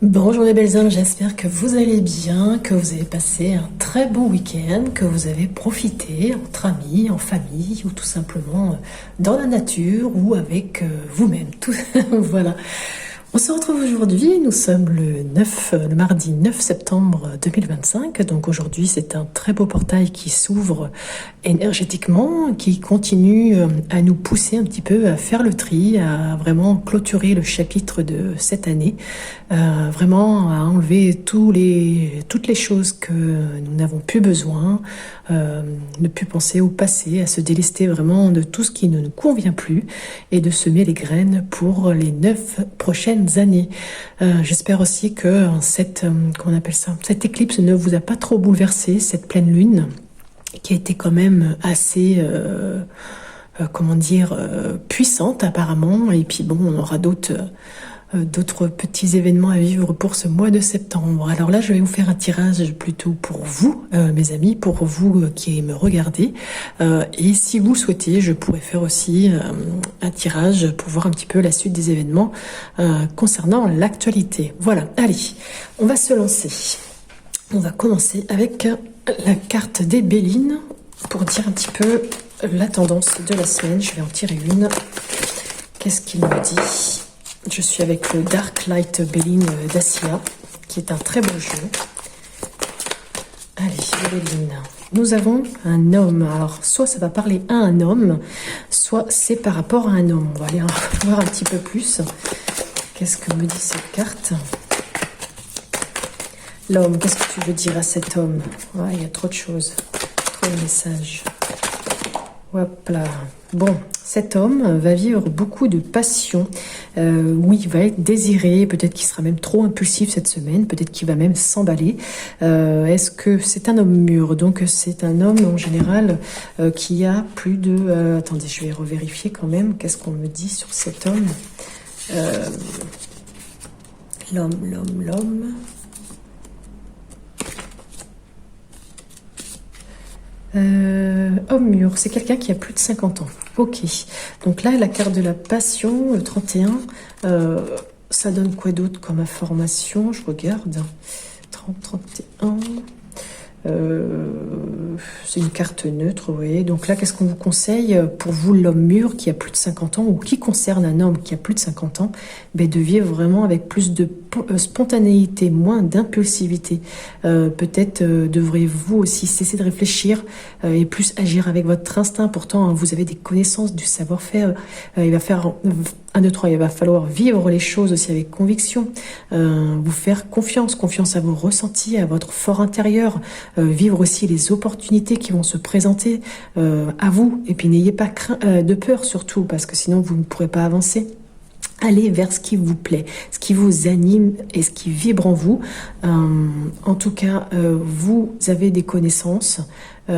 Bonjour les belles âmes, j'espère que vous allez bien, que vous avez passé un très bon week-end, que vous avez profité entre amis, en famille ou tout simplement dans la nature ou avec vous-même. Voilà. On se retrouve aujourd'hui, nous sommes le mardi 9 septembre 2025, donc aujourd'hui c'est un très beau portail qui s'ouvre énergétiquement, qui continue à nous pousser un petit peu à faire le tri, à vraiment clôturer le chapitre de cette année, vraiment à enlever toutes les choses que nous n'avons plus besoin, ne plus penser au passé, à se délester vraiment de tout ce qui ne nous convient plus et de semer les graines pour les 9 prochaines années. J'espère aussi que comment on appelle ça, cette éclipse ne vous a pas trop bouleversé, cette pleine lune qui a été quand même assez puissante apparemment, et puis bon, on aura d'autres petits événements à vivre pour ce mois de septembre. Alors là, je vais vous faire un tirage plutôt pour vous, mes amis, pour vous qui me regardez. Et si vous souhaitez, je pourrais faire aussi un tirage pour voir un petit peu la suite des événements concernant l'actualité. Voilà, allez, on va se lancer. On va commencer avec la carte des Bélines pour dire un petit peu la tendance de la semaine. Je vais en tirer une. Qu'est-ce qu'il me dit ? Je suis avec le Dark Light Béline d'Assia, qui est un très beau jeu. Allez, Béline. Nous avons un homme. Alors, soit ça va parler à un homme, soit c'est par rapport à un homme. On va aller voir un petit peu plus. Qu'est-ce que me dit cette carte ? L'homme, qu'est-ce que tu veux dire à cet homme ? Ouais, il y a trop de choses. Trop de messages. Hop là. Bon, cet homme va vivre beaucoup de passion. Oui, il va être désiré. Peut-être qu'il sera même trop impulsif cette semaine. Peut-être qu'il va même s'emballer. Est-ce que c'est un homme mûr ? Donc, c'est un homme en général qui a plus de... attendez, je vais revérifier quand même. Qu'est-ce qu'on me dit sur cet homme ? L'homme... homme mûr, c'est quelqu'un qui a plus de 50 ans. Ok, donc là, la carte de la passion, le 31, ça donne quoi d'autre comme information ? Je regarde. 30, 31... c'est une carte neutre, vous voyez. Donc là, qu'est-ce qu'on vous conseille pour vous, l'homme mûr qui a plus de 50 ans, ou qui concerne un homme qui a plus de 50 ans, de vivre vraiment avec plus de spontanéité, moins d'impulsivité. Peut-être devrez-vous aussi cesser de réfléchir et plus agir avec votre instinct. Pourtant, vous avez des connaissances, du savoir-faire. Il va faire 1, 2, 3, il va falloir vivre les choses aussi avec conviction, vous faire confiance à vos ressentis, à votre fort intérieur, vivre aussi les opportunités qui vont se présenter à vous. Et puis n'ayez pas de peur surtout, parce que sinon vous ne pourrez pas avancer. Allez vers ce qui vous plaît, ce qui vous anime et ce qui vibre en vous. En tout cas, vous avez des connaissances. Il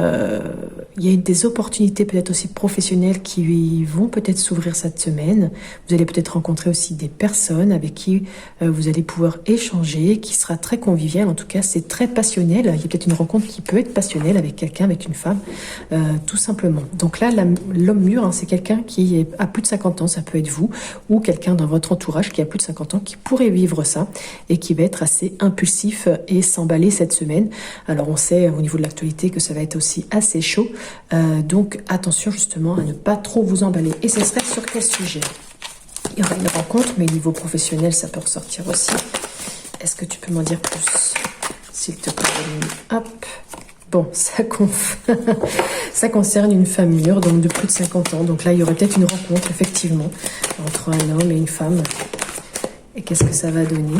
y a des opportunités peut-être aussi professionnelles qui vont peut-être s'ouvrir cette semaine. Vous allez peut-être rencontrer aussi des personnes avec qui vous allez pouvoir échanger, qui sera très convivial. En tout cas, c'est très passionnel. Il y a peut-être une rencontre qui peut être passionnelle avec quelqu'un, avec une femme, tout simplement. Donc là, l'homme mûr, c'est quelqu'un qui a plus de 50 ans, ça peut être vous, ou quelqu'un dans votre entourage qui a plus de 50 ans, qui pourrait vivre ça et qui va être assez impulsif et s'emballer cette semaine. Alors on sait au niveau de l'actualité que ça va être aussi assez chaud, donc attention justement à ne pas trop vous emballer. Et ce serait sur quel sujet ? Il y aura une rencontre, mais niveau professionnel ça peut ressortir aussi. Est-ce que tu peux m'en dire plus, s'il te plaît? Hop. Bon, ça concerne une femme mûre, donc de plus de 50 ans. Donc là, il y aurait peut-être une rencontre, effectivement, entre un homme et une femme. Et qu'est-ce que ça va donner ?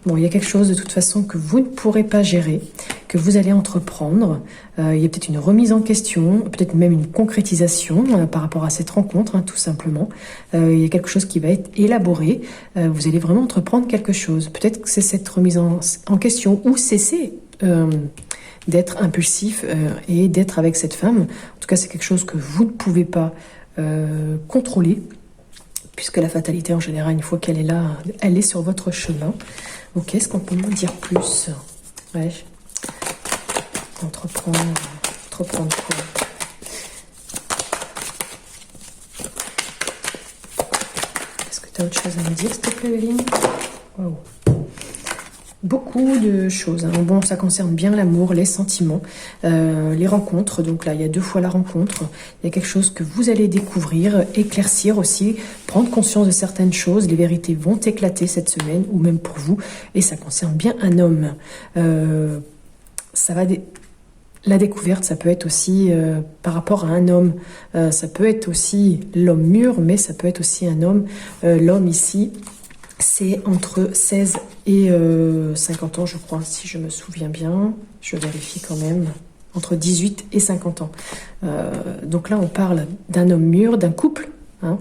Bon, il y a quelque chose de toute façon que vous ne pourrez pas gérer, que vous allez entreprendre. Il y a peut-être une remise en question, peut-être même une concrétisation par rapport à cette rencontre, tout simplement. Il y a quelque chose qui va être élaboré. Vous allez vraiment entreprendre quelque chose. Peut-être que c'est cette remise en question ou cesser d'être impulsif et d'être avec cette femme. En tout cas, c'est quelque chose que vous ne pouvez pas contrôler, puisque la fatalité, en général, une fois qu'elle est là, elle est sur votre chemin. Ok, est-ce qu'on peut m'en dire plus ? Ouais. Entreprendre quoi ? Est-ce que tu as autre chose à me dire, s'il te plaît, Evelyne ? Wow. beaucoup de choses, hein. Bon, ça concerne bien l'amour, les sentiments, les rencontres. Donc là, il y a 2 fois la rencontre. Il y a quelque chose que vous allez découvrir, éclaircir aussi, prendre conscience de certaines choses. Les vérités vont éclater cette semaine, ou même pour vous. Et ça concerne bien un homme. La découverte, ça peut être aussi par rapport à un homme. Ça peut être aussi l'homme mûr, mais ça peut être aussi un homme. L'homme ici, c'est entre 16 et 50 ans, je crois, si je me souviens bien. Je vérifie quand même. Entre 18 et 50 ans. Donc là, on parle d'un homme mûr, d'un couple, hein,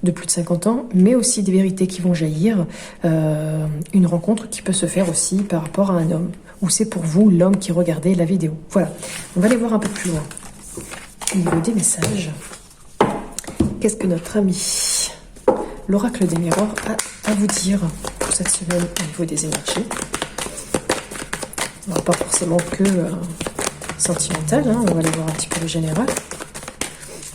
de plus de 50 ans, mais aussi des vérités qui vont jaillir. Une rencontre qui peut se faire aussi par rapport à un homme. Ou c'est pour vous, l'homme qui regardait la vidéo. Voilà. On va aller voir un peu plus loin. Au niveau des messages, qu'est-ce que notre ami l'oracle des miroirs a à vous dire pour cette semaine au niveau des énergies? On va pas forcément que sentimental, hein, on va aller voir un petit peu le général.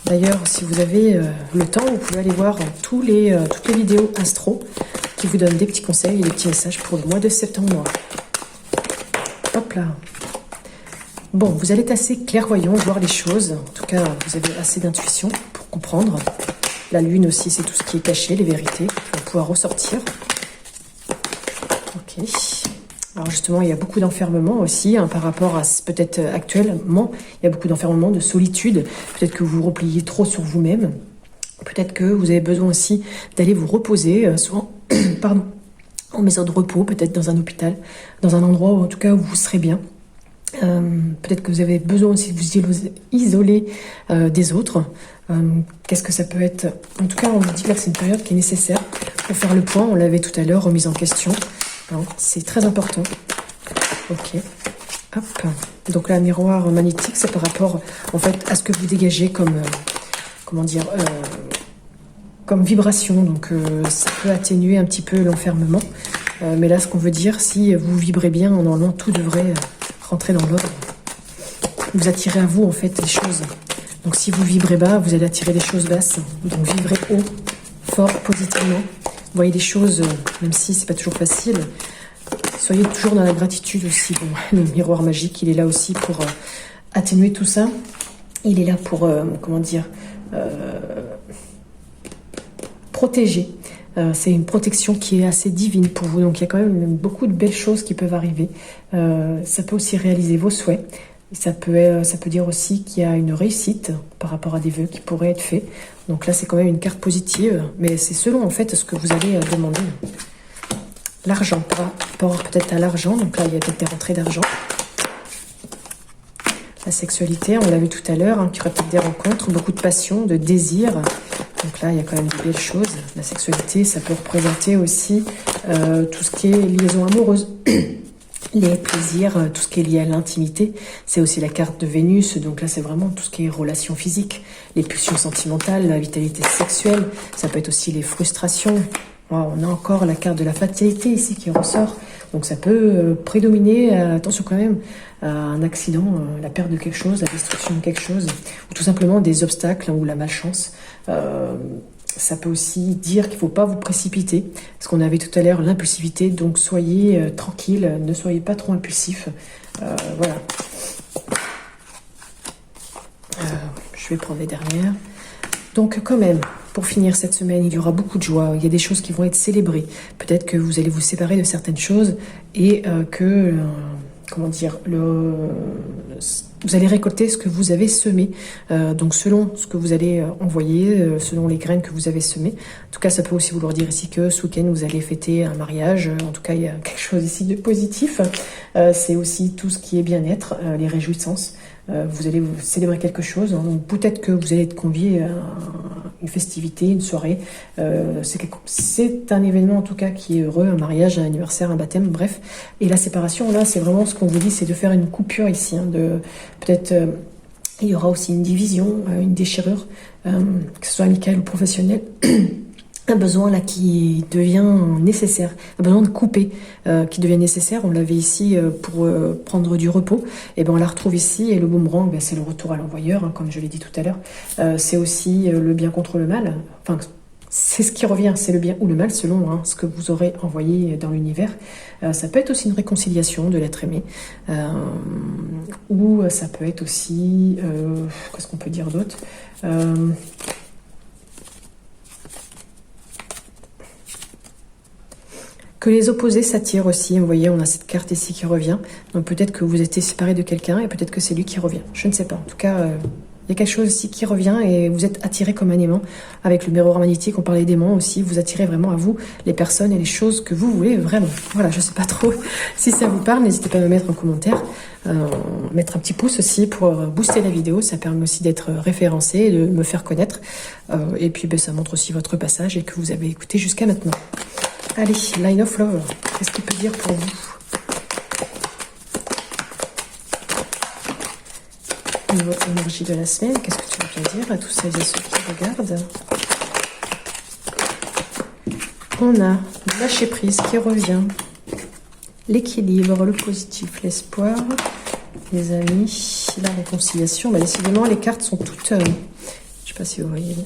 D'ailleurs, si vous avez le temps, vous pouvez aller voir toutes les vidéos astro qui vous donnent des petits conseils et des petits messages pour le mois de septembre. Hop là. Bon, vous allez être assez clairvoyant, voir les choses. En tout cas, vous avez assez d'intuition pour comprendre. La lune aussi, c'est tout ce qui est caché, les vérités qui vont pouvoir ressortir. Ok. Alors justement, il y a beaucoup d'enfermement aussi, hein, par rapport à peut-être actuellement, il y a beaucoup d'enfermement, de solitude. Peut-être que vous vous repliez trop sur vous-même. Peut-être que vous avez besoin aussi d'aller vous reposer, soit pardon, en maison de repos, peut-être dans un hôpital, dans un endroit où en tout cas où vous serez bien. Peut-être que vous avez besoin aussi de vous isoler des autres. Qu'est-ce que ça peut être? En tout cas, on vous dit que c'est une période qui est nécessaire pour faire le point. On l'avait tout à l'heure, remise en question. C'est très important. Ok. Hop. Donc là, miroir magnétique, c'est par rapport en fait à ce que vous dégagez comme comment dire comme vibration. Donc ça peut atténuer un petit peu l'enfermement. Mais là, ce qu'on veut dire, si vous vibrez bien, normalement tout devrait rentrer dans l'ordre. Vous attirez à vous en fait les choses. Donc si vous vibrez bas, vous allez attirer des choses basses. Donc vibrez haut, fort, positivement. Vous voyez des choses, même si c'est pas toujours facile. Soyez toujours dans la gratitude aussi. Bon, le miroir magique, il est là aussi pour atténuer tout ça. Il est là pour, comment dire, protéger. C'est une protection qui est assez divine pour vous. Donc il y a quand même beaucoup de belles choses qui peuvent arriver. Ça peut aussi réaliser vos souhaits. Ça peut dire aussi qu'il y a une réussite par rapport à des vœux qui pourraient être faits. Donc là, c'est quand même une carte positive, mais c'est selon en fait ce que vous allez demander. L'argent, par rapport peut-être à l'argent. Donc là, il y a peut-être des rentrées d'argent. La sexualité, on l'a vu tout à l'heure, hein, qu'il y aura peut-être des rencontres, beaucoup de passion, de désir. Donc là, il y a quand même de belles choses. La sexualité, ça peut représenter aussi tout ce qui est liaison amoureuse. Les plaisirs, tout ce qui est lié à l'intimité, c'est aussi la carte de Vénus, donc là c'est vraiment tout ce qui est relations physiques, les pulsions sentimentales, la vitalité sexuelle, ça peut être aussi les frustrations. Wow, on a encore la carte de la fatalité ici qui ressort, donc ça peut prédominer, attention quand même, à un accident, la perte de quelque chose, la destruction de quelque chose, ou tout simplement des obstacles, hein, ou la malchance. Ça peut aussi dire qu'il ne faut pas vous précipiter, parce qu'on avait tout à l'heure l'impulsivité, donc soyez tranquille, ne soyez pas trop impulsif. Voilà. Je vais prendre les dernières. Donc quand même, pour finir cette semaine, il y aura beaucoup de joie, il y a des choses qui vont être célébrées. Peut-être que vous allez vous séparer de certaines choses et que... comment dire, vous allez récolter ce que vous avez semé. Donc selon ce que vous allez envoyer, selon les graines que vous avez semées. En tout cas, ça peut aussi vouloir dire ici que ce week-end, vous allez fêter un mariage. En tout cas, il y a quelque chose ici de positif. C'est aussi tout ce qui est bien-être, les réjouissances. Vous allez vous célébrer quelque chose. Donc peut-être que vous allez être convié à une festivité, une soirée. C'est un événement en tout cas qui est heureux, un mariage, un anniversaire, un baptême, bref. Et la séparation, là, c'est vraiment ce qu'on vous dit, c'est de faire une coupure ici. Hein, peut-être il y aura aussi une division, une déchirure, que ce soit amicale ou professionnelle. Un besoin là qui devient nécessaire, un besoin de couper qui devient nécessaire. On l'avait ici pour prendre du repos, et ben on la retrouve ici. Et le boomerang, ben, c'est le retour à l'envoyeur, hein, comme je l'ai dit tout à l'heure. C'est aussi le bien contre le mal. Enfin, c'est ce qui revient, c'est le bien ou le mal selon ce que vous aurez envoyé dans l'univers. Ça peut être aussi une réconciliation de l'être aimé, ou ça peut être aussi, qu'est-ce qu'on peut dire d'autre, que les opposés s'attirent aussi. Vous voyez, on a cette carte ici qui revient. Donc peut-être que vous étiez séparés de quelqu'un et peut-être que c'est lui qui revient. Je ne sais pas. En tout cas, il y a quelque chose ici qui revient et vous êtes attirés comme un aimant. Avec le miroir magnétique, on parlait d'aimant aussi. Vous attirez vraiment à vous les personnes et les choses que vous voulez vraiment. Voilà, je ne sais pas trop si ça vous parle. N'hésitez pas à me mettre en commentaire. Mettre un petit pouce aussi pour booster la vidéo. Ça permet aussi d'être référencé et de me faire connaître. Et puis ça montre aussi votre passage et que vous avez écouté jusqu'à maintenant. Allez, Line of Love, qu'est-ce qu'il peut dire pour vous? Niveau énergie de la semaine, qu'est-ce que tu veux bien dire à tous celles et ceux qui regardent? On a lâcher prise qui revient, l'équilibre, le positif, l'espoir, les amis, la réconciliation. Bah, décidément, les cartes sont toutes, je ne sais pas si vous voyez,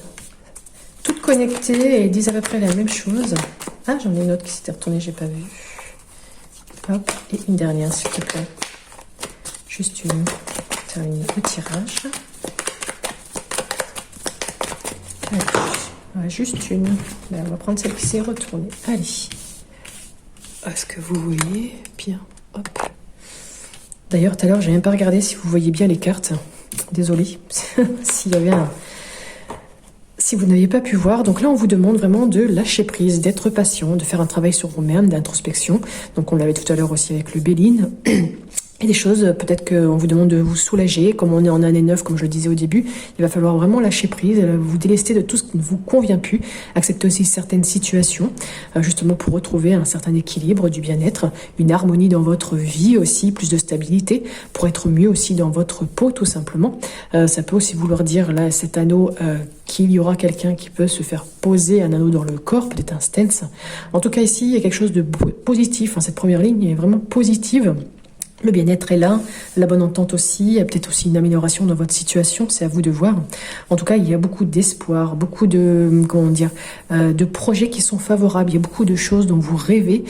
toutes connectées et disent à peu près la même chose. Ah, j'en ai une autre qui s'était retournée, j'ai pas vu. Hop, et une dernière, s'il te plaît. Juste une. Terminer le tirage. Allez, voilà, juste une. Là, on va prendre celle qui s'est retournée. Allez. Est-ce que vous voyez bien? Hop. D'ailleurs, tout à l'heure, j'ai même pas regardé si vous voyez bien les cartes. Désolée. S'il y avait un... Si vous n'aviez pas pu voir, donc là on vous demande vraiment de lâcher prise, d'être patient, de faire un travail sur vous-même, d'introspection. Donc on l'avait tout à l'heure aussi avec le Béline. Et des choses, peut-être qu'on vous demande de vous soulager, comme on est en année 9, comme je le disais au début, il va falloir vraiment lâcher prise, vous délester de tout ce qui ne vous convient plus, accepter aussi certaines situations, justement pour retrouver un certain équilibre, du bien-être, une harmonie dans votre vie aussi, plus de stabilité, pour être mieux aussi dans votre peau tout simplement. Ça peut aussi vouloir dire, là, cet anneau, qu'il y aura quelqu'un qui peut se faire poser un anneau dans le corps, peut-être un stance. En tout cas ici, il y a quelque chose de positif, cette première ligne est vraiment positive. Le bien-être est là, la bonne entente aussi, il y a peut-être aussi une amélioration dans votre situation, c'est à vous de voir. En tout cas, il y a beaucoup d'espoir, beaucoup de, comment dire, de projets qui sont favorables, il y a beaucoup de choses dont vous rêvez.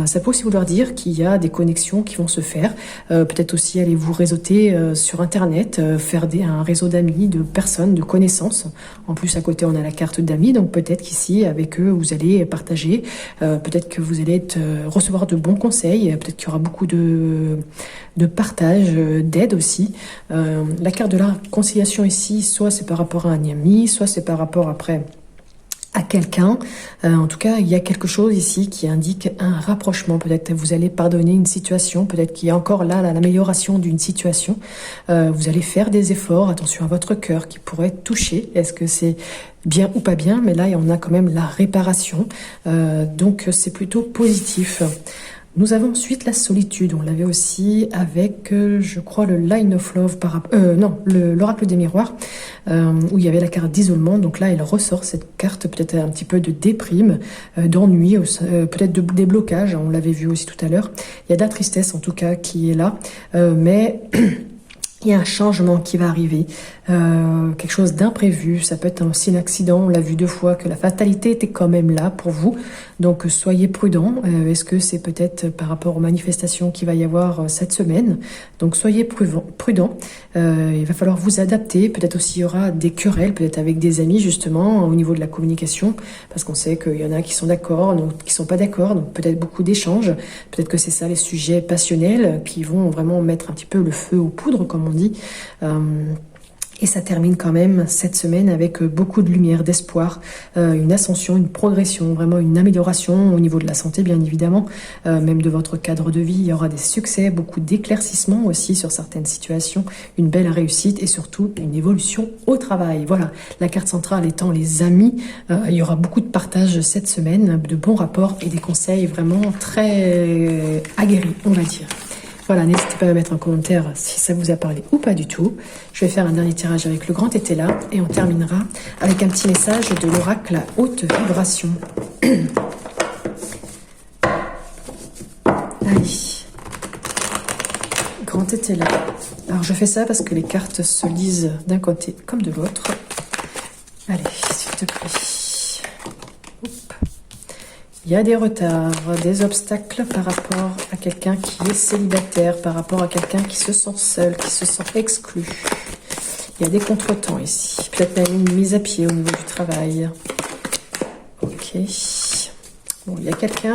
Ça peut aussi vouloir dire qu'il y a des connexions qui vont se faire, peut-être aussi aller vous réseauter sur Internet, faire un réseau d'amis, de personnes, de connaissances. En plus, à côté, on a la carte d'amis, donc peut-être qu'ici, avec eux, vous allez partager, peut-être que vous allez recevoir de bons conseils, peut-être qu'il y aura beaucoup de partage, d'aide aussi. La carte de la conciliation ici, soit c'est par rapport à un ami, soit c'est par rapport après à quelqu'un. En tout cas, il y a quelque chose ici qui indique un rapprochement. Peut-être vous allez pardonner une situation, peut-être qu'il y a encore là l'amélioration d'une situation. Vous allez faire des efforts, attention à votre cœur qui pourrait être touché. Est-ce que c'est bien ou pas bien? Mais là, on a quand même la réparation. Donc, c'est plutôt positif. Nous avons ensuite la solitude, on l'avait aussi avec, je crois, le Line of Love, non, l'oracle des miroirs, où il y avait la carte d'isolement. Donc là, elle ressort cette carte, peut-être un petit peu de déprime, d'ennui, peut-être de déblocage, on l'avait vu aussi tout à l'heure. Il y a de la tristesse en tout cas qui est là, mais... Il y a un changement qui va arriver, quelque chose d'imprévu, ça peut être aussi un accident, on l'a vu 2 fois, que la fatalité était quand même là pour vous, donc soyez prudents. Est-ce que c'est peut-être par rapport aux manifestations qu'il va y avoir cette semaine? Donc soyez prudents, il va falloir vous adapter, peut-être aussi il y aura des querelles, peut-être avec des amis justement, au niveau de la communication, parce qu'on sait qu'il y en a qui sont d'accord, d'autres qui sont pas d'accord, donc peut-être beaucoup d'échanges, peut-être que c'est ça les sujets passionnels qui vont vraiment mettre un petit peu le feu aux poudres, comme on dit. Et ça termine quand même cette semaine avec beaucoup de lumière, d'espoir, une ascension, une progression, vraiment une amélioration au niveau de la santé bien évidemment, même de votre cadre de vie. Il y aura des succès, beaucoup d'éclaircissements aussi sur certaines situations, une belle réussite et surtout une évolution au travail. Voilà, la carte centrale étant les amis, il y aura beaucoup de partage cette semaine, de bons rapports et des conseils vraiment très aguerris, on va dire. Voilà, n'hésitez pas à mettre en commentaire si ça vous a parlé ou pas du tout. Je vais faire un dernier tirage avec le grand Tétela et on terminera avec un petit message de l'oracle haute vibration. Allez, grand Tétela. Alors je fais ça parce que les cartes se lisent d'un côté comme de l'autre. Allez, s'il te plaît. Il y a des retards, des obstacles par rapport à quelqu'un qui est célibataire, par rapport à quelqu'un qui se sent seul, qui se sent exclu. Il y a des contretemps ici. Peut-être même une mise à pied au niveau du travail. Ok. Bon, il y a quelqu'un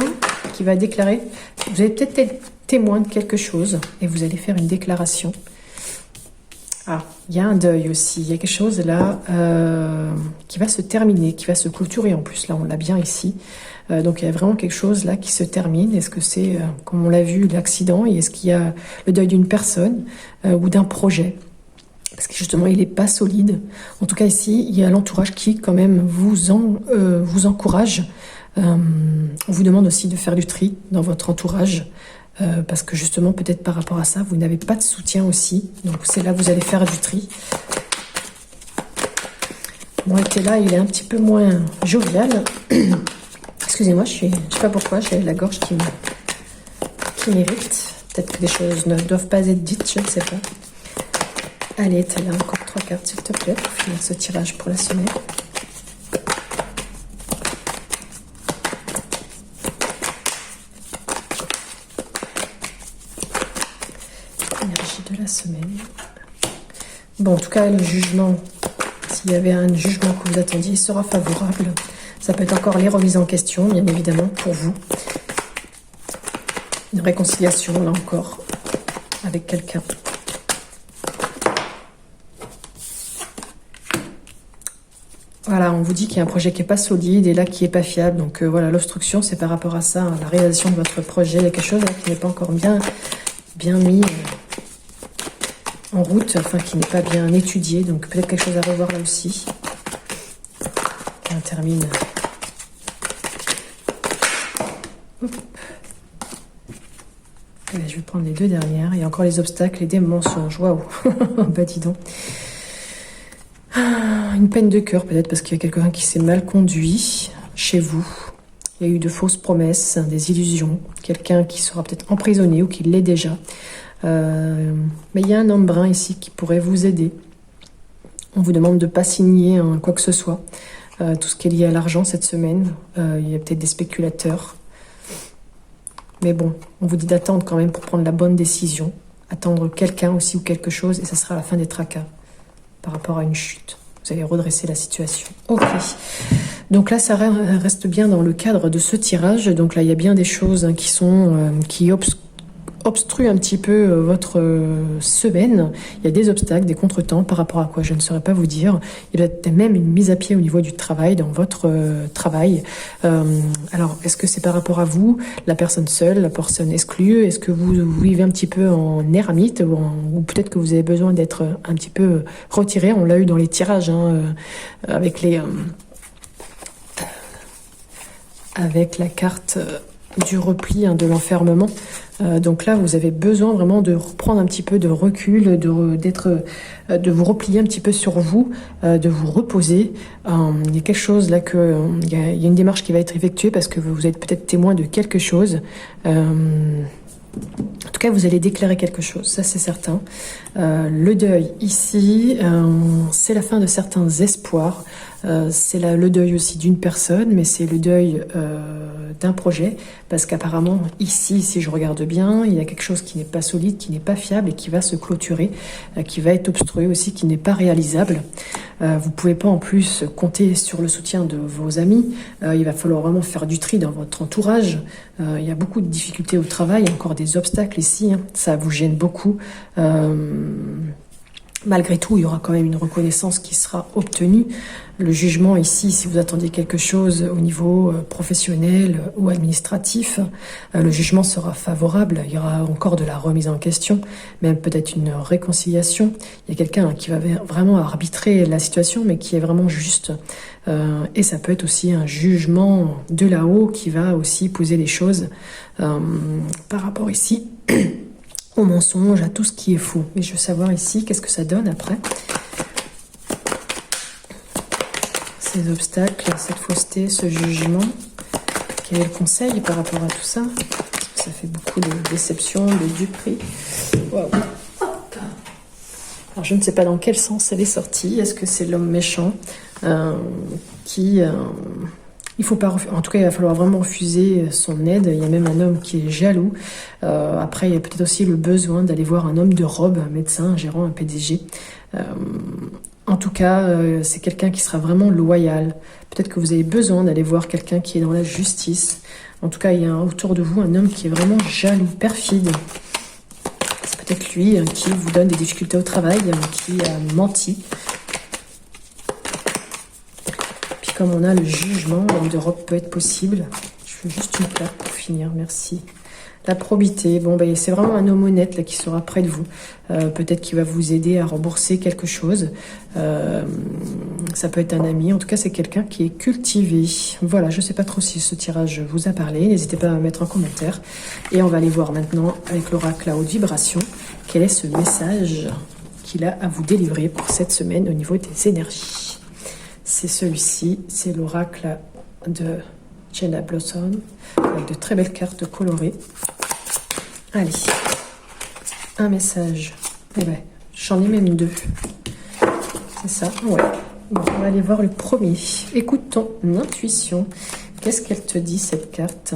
qui va déclarer. Vous allez peut-être être témoin de quelque chose et vous allez faire une déclaration. Ah, il y a un deuil aussi. Il y a quelque chose là qui va se terminer, qui va se clôturer en plus. Là, on l'a bien ici. Donc, il y a vraiment quelque chose là qui se termine. Est-ce que c'est, comme on l'a vu, l'accident? Et est-ce qu'il y a le deuil d'une personne ou d'un projet? Parce que justement, il n'est pas solide. En tout cas, ici, il y a l'entourage qui, quand même, vous encourage. On vous demande aussi de faire du tri dans votre entourage. Parce que justement, peut-être par rapport à ça, vous n'avez pas de soutien aussi. Donc, c'est là que vous allez faire du tri. Bon, et là, il est un petit peu moins jovial. Excusez-moi, je sais pas pourquoi, j'ai la gorge qui m'irrite. Peut-être que des choses ne doivent pas être dites, je ne sais pas. Allez, t'as là encore 3 cartes, s'il te plaît, pour finir ce tirage pour la semaine. Énergie de la semaine. Bon, en tout cas, le jugement, s'il y avait un jugement que vous attendiez, il sera favorable. Ça peut être encore les remises en question, bien évidemment, pour vous. Une réconciliation, là encore, avec quelqu'un. Voilà, on vous dit qu'il y a un projet qui n'est pas solide et là qui n'est pas fiable. Donc voilà, l'obstruction, c'est par rapport à ça, la réalisation de votre projet. Il y a quelque chose là, qui n'est pas encore bien mis en route, enfin qui n'est pas bien étudié. Donc peut-être quelque chose à revoir là aussi. Et on termine. Hop. Allez, je vais prendre les 2 dernières. Il y a encore les obstacles et des mensonges. Waouh, bah dis donc. Une peine de cœur peut-être parce qu'il y a quelqu'un qui s'est mal conduit chez vous. Il y a eu de fausses promesses, des illusions. Quelqu'un qui sera peut-être emprisonné ou qui l'est déjà. Mais il y a un homme brun ici qui pourrait vous aider. On vous demande de ne pas signer quoi que ce soit. Tout ce qui est lié à l'argent cette semaine. Il y a peut-être des spéculateurs. Mais bon, on vous dit d'attendre quand même pour prendre la bonne décision. Attendre quelqu'un aussi ou quelque chose et ça sera la fin des tracas par rapport à une chute. Vous allez redresser la situation. Ok. Donc là, ça reste bien dans le cadre de ce tirage. Donc là, il y a bien des choses qui obstruent un petit peu votre semaine. Il y a des obstacles, des contretemps par rapport à quoi je ne saurais pas vous dire. Il y a même une mise à pied au niveau du travail, dans votre travail. Alors, est-ce que c'est par rapport à vous, la personne seule, la personne exclue? Est-ce que vous vivez un petit peu en ermite ou peut-être que vous avez besoin d'être un petit peu retiré? On l'a eu dans les tirages avec la carte du repli, de l'enfermement. Donc là, vous avez besoin vraiment de reprendre un petit peu de recul, de vous replier un petit peu sur vous, de vous reposer. Il y a quelque chose là il y a une démarche qui va être effectuée parce que vous êtes peut-être témoin de quelque chose. En tout cas, vous allez déclarer quelque chose, ça c'est certain. Le deuil ici, c'est la fin de certains espoirs. C'est le deuil aussi d'une personne, mais c'est le deuil d'un projet, parce qu'apparemment ici, si je regarde bien, il y a quelque chose qui n'est pas solide, qui n'est pas fiable et qui va se clôturer, qui va être obstrué aussi, qui n'est pas réalisable. Vous pouvez pas en plus compter sur le soutien de vos amis. Il va falloir vraiment faire du tri dans votre entourage. Il y a beaucoup de difficultés au travail, il y a encore des obstacles ici, ça vous gêne beaucoup. Malgré tout, il y aura quand même une reconnaissance qui sera obtenue. Le jugement ici, si vous attendiez quelque chose au niveau professionnel ou administratif, le jugement sera favorable. Il y aura encore de la remise en question, même peut-être une réconciliation. Il y a quelqu'un qui va vraiment arbitrer la situation, mais qui est vraiment juste. Et ça peut être aussi un jugement de là-haut qui va aussi poser les choses par rapport ici au mensonge, à tout ce qui est faux. Et je veux savoir ici, qu'est-ce que ça donne après? Ces obstacles, cette fausseté, ce jugement. Quel est le conseil par rapport à tout ça? Parce que ça fait beaucoup de déception, de duperie. Waouh. Alors je ne sais pas dans quel sens elle est sortie. Est-ce que c'est l'homme méchant qui Il faut pas, en tout cas, il va falloir vraiment refuser son aide. Il y a même un homme qui est jaloux. Après, il y a peut-être aussi le besoin d'aller voir un homme de robe, un médecin, un gérant, un PDG. En tout cas, c'est quelqu'un qui sera vraiment loyal. Peut-être que vous avez besoin d'aller voir quelqu'un qui est dans la justice. En tout cas, il y a autour de vous un homme qui est vraiment jaloux, perfide. C'est peut-être lui qui vous donne des difficultés au travail, qui a menti. Puis comme on a le jugement, l'homme de robe peut être possible. Je veux juste une carte pour finir, merci. La probité, bon ben c'est vraiment un homme honnête là qui sera près de vous. Peut-être qu'il va vous aider à rembourser quelque chose. Ça peut être un ami, en tout cas c'est quelqu'un qui est cultivé. Voilà, je ne sais pas trop si ce tirage vous a parlé, n'hésitez pas à mettre en commentaire. Et on va aller voir maintenant avec l'oracle à haute vibration, quel est ce message qu'il a à vous délivrer pour cette semaine au niveau des énergies. C'est celui-ci, c'est l'oracle de Jenna Blossom, avec de très belles cartes colorées. Allez, un message. Eh ben, j'en ai même deux. C'est ça, ouais. Bon, on va aller voir le premier. Écoute ton intuition. Qu'est-ce qu'elle te dit, cette carte?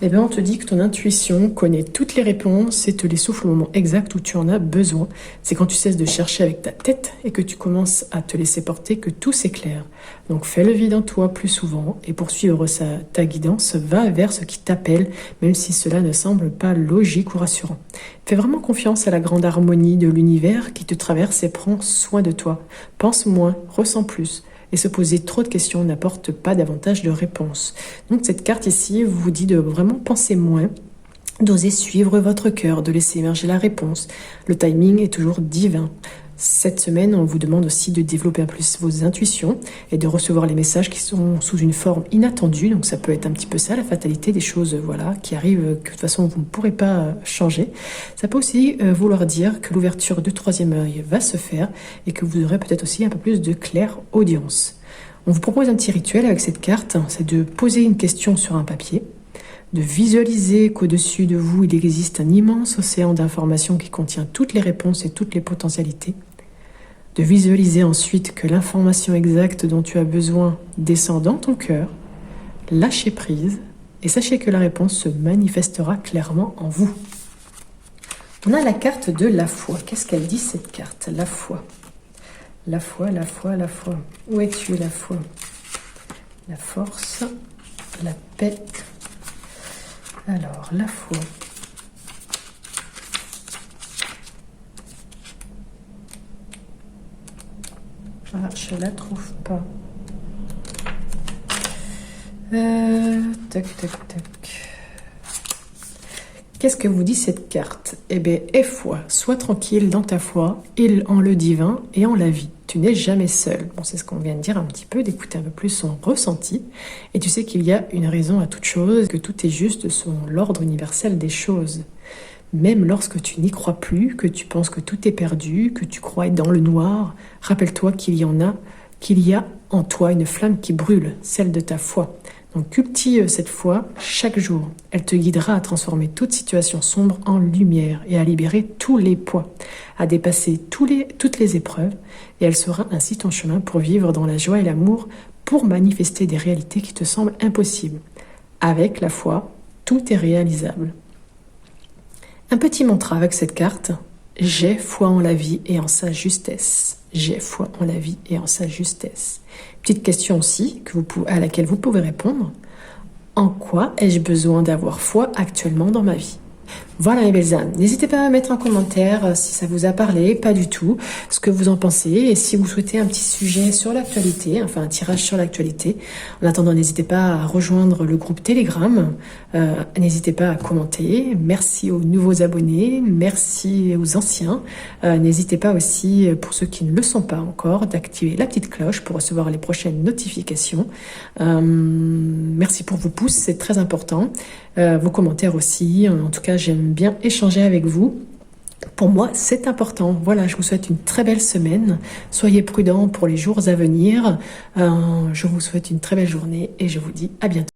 Eh bien, on te dit que ton intuition connaît toutes les réponses et te les souffle au moment exact où tu en as besoin. C'est quand tu cesses de chercher avec ta tête et que tu commences à te laisser porter que tout s'éclaire. Donc, fais le vide en toi plus souvent et pour suivre ta guidance, va vers ce qui t'appelle, même si cela ne semble pas logique ou rassurant. Fais vraiment confiance à la grande harmonie de l'univers qui te traverse et prends soin de toi. Pense moins, ressens plus. Et se poser trop de questions n'apporte pas davantage de réponses. Donc cette carte ici vous dit de vraiment penser moins, d'oser suivre votre cœur, de laisser émerger la réponse. Le timing est toujours divin. Cette semaine, on vous demande aussi de développer un peu plus vos intuitions et de recevoir les messages qui sont sous une forme inattendue. Donc ça peut être un petit peu ça, la fatalité des choses voilà, qui arrivent, que de toute façon vous ne pourrez pas changer. Ça peut aussi vouloir dire que l'ouverture du troisième œil va se faire et que vous aurez peut-être aussi un peu plus de clairaudience. On vous propose un petit rituel avec cette carte, c'est de poser une question sur un papier, de visualiser qu'au-dessus de vous, il existe un immense océan d'informations qui contient toutes les réponses et toutes les potentialités. De visualiser ensuite que l'information exacte dont tu as besoin descend dans ton cœur, lâchez prise et sachez que la réponse se manifestera clairement en vous. On a la carte de la foi. Qu'est-ce qu'elle dit cette carte? La foi. La foi, la foi, la foi. Où es-tu la foi? La force, la paix. Alors, la foi. Ah, je la trouve pas. Tac, tac, tac. Qu'est-ce que vous dit cette carte? Eh bien, aie foi, sois tranquille dans ta foi, et en le divin et en la vie. Tu n'es jamais seul. Bon, c'est ce qu'on vient de dire un petit peu, d'écouter un peu plus son ressenti. Et tu sais qu'il y a une raison à toute chose, que tout est juste selon l'ordre universel des choses. Même lorsque tu n'y crois plus, que tu penses que tout est perdu, que tu crois être dans le noir, rappelle-toi qu'il y a en toi une flamme qui brûle, celle de ta foi. Donc cultive cette foi chaque jour. Elle te guidera à transformer toute situation sombre en lumière et à libérer tous les poids, à dépasser toutes les épreuves. Et elle sera ainsi ton chemin pour vivre dans la joie et l'amour, pour manifester des réalités qui te semblent impossibles. Avec la foi, tout est réalisable. Un petit mantra avec cette carte. J'ai foi en la vie et en sa justesse. J'ai foi en la vie et en sa justesse. Petite question aussi à laquelle vous pouvez répondre. En quoi ai-je besoin d'avoir foi actuellement dans ma vie? Voilà mes belles âmes, n'hésitez pas à mettre en commentaire si ça vous a parlé, pas du tout, ce que vous en pensez, et si vous souhaitez un petit sujet sur l'actualité, enfin un tirage sur l'actualité. En attendant, n'hésitez pas à rejoindre le groupe Telegram, n'hésitez pas à commenter, merci aux nouveaux abonnés, merci aux anciens, n'hésitez pas aussi, pour ceux qui ne le sont pas encore, d'activer la petite cloche pour recevoir les prochaines notifications. Merci pour vos pouces, c'est très important, vos commentaires aussi, en tout cas j'aime bien échanger avec vous. Pour moi, c'est important. Voilà, je vous souhaite une très belle semaine. Soyez prudents pour les jours à venir. Je vous souhaite une très belle journée et je vous dis à bientôt.